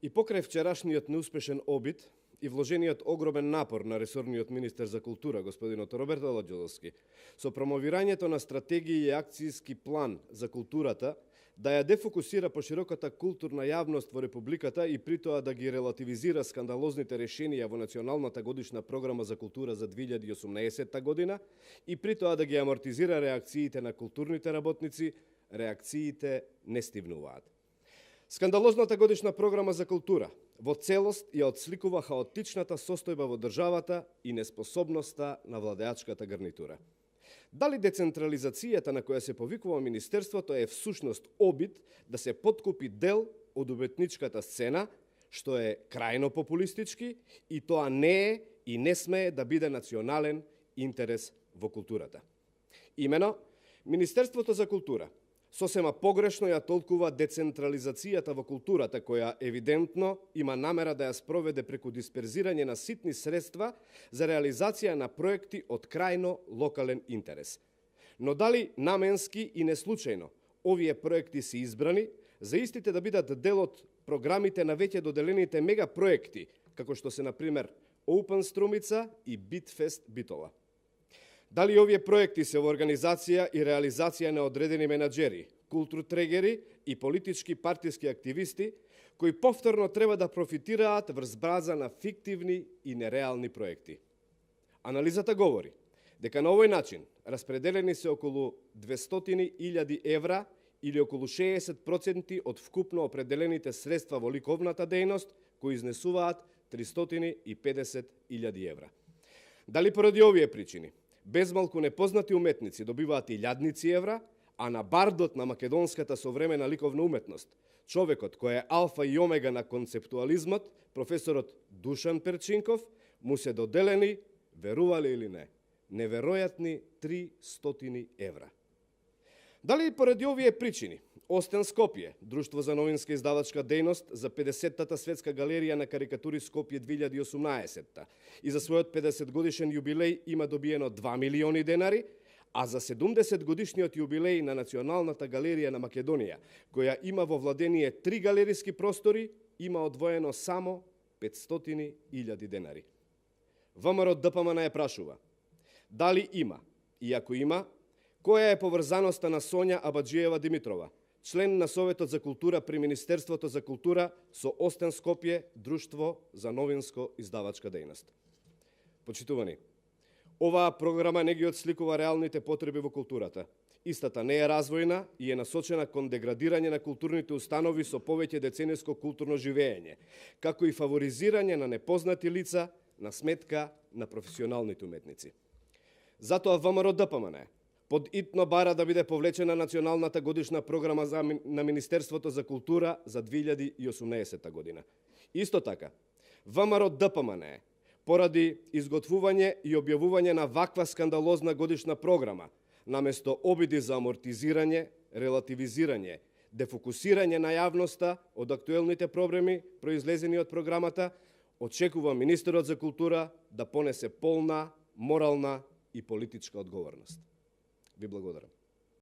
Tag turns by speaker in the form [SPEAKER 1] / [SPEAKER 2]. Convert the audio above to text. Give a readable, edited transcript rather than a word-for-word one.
[SPEAKER 1] И покрај вчерашниот неуспешен обид и вложениот огромен напор на ресорниот министер за култура, господинот Роберто Лоџодовски, со промовирањето на стратегија и акцијски план за културата, да ја дефокусира по широката културна јавност во Републиката и при тоа да ги релативизира скандалозните решенија во Националната годишна програма за култура за 2018 година и при тоа да ги амортизира реакциите на културните работници, реакциите не стивнуваат. Скандалозната годишна програма за култура во целост ја отсликува хаотичната состојба во државата и неспособноста на владеачката гарнитура. Дали децентрализацијата на која се повикува Министерството е всушност обид да се подкупи дел од уметничката сцена, што е крајно популистички и тоа не е и не смее да биде национален интерес во културата. Имено, Министерството за култура сосема погрешно ја толкува децентрализацијата во културата, која евидентно има намера да ја спроведе преку дисперзирање на ситни средства за реализација на проекти од крајно локален интерес. Но дали наменски и неслучајно овие проекти се избрани за истите да бидат дел од програмите на веќе доделените мегапроекти, како што се, например, Open Струмица и Битфест Битола? Дали овие проекти се во организација и реализација на одредени менаџери, културтрегери и политички партиски активисти, кои повторно треба да профитираат врз база на фиктивни и нереални проекти? Анализата говори дека на овој начин распределени се околу 200.000 евра или околу 60% од вкупно определените средства во ликовната дејност, кои изнесуваат 350.000 евра. Дали поради овие причини безмалку непознати уметници добиваат илјадници евра, а на бардот на македонската современа ликовна уметност, човекот кој е алфа и омега на концептуализмот, професорот Душан Перчинков, му се доделени, верували или не, неверојатни 300 евра. Дали поради овие причини Остен Скопје, Друштво за новинска издавачка дејност за 50-тата светска галерија на карикатури Скопје 2018 и за својот 50 годишен јубилеј има добиено 2 милиони денари, а за 70 годишниот јубилеј на Националната галерија на Македонија, која има во владение 3 галериски простори, има одвоено само 500.000 денари. ВМРО ДПМН ја прашува дали има, и ако има, која е поврзаноста на Сонја Абаџиева Димитрова, член на Советот за култура при Министерството за култура со Остен Скопје, Друштво за новинско издавачка дејност. Почитувани, оваа програма не ги отсликува реалните потреби во културата. Истата не е развојна и е насочена кон деградирање на културните установи со повеќе децениско културно живење, како и фаворизирање на непознати лица на сметка на професионалните уметници. Затоа ВМРО ДПМН под итно бара да биде повлечена Националната годишна програма на Министерството за култура за 2018 година. Исто така, ВМРО ДПМН поради изготвување и објавување на ваква скандалозна годишна програма, наместо обиди за амортизирање, релативизирање, дефокусирање на јавноста од актуелните проблеми произлезени од програмата, очекува министерот за култура да понесе полна, морална и политичка одговорност. Ви благодарам.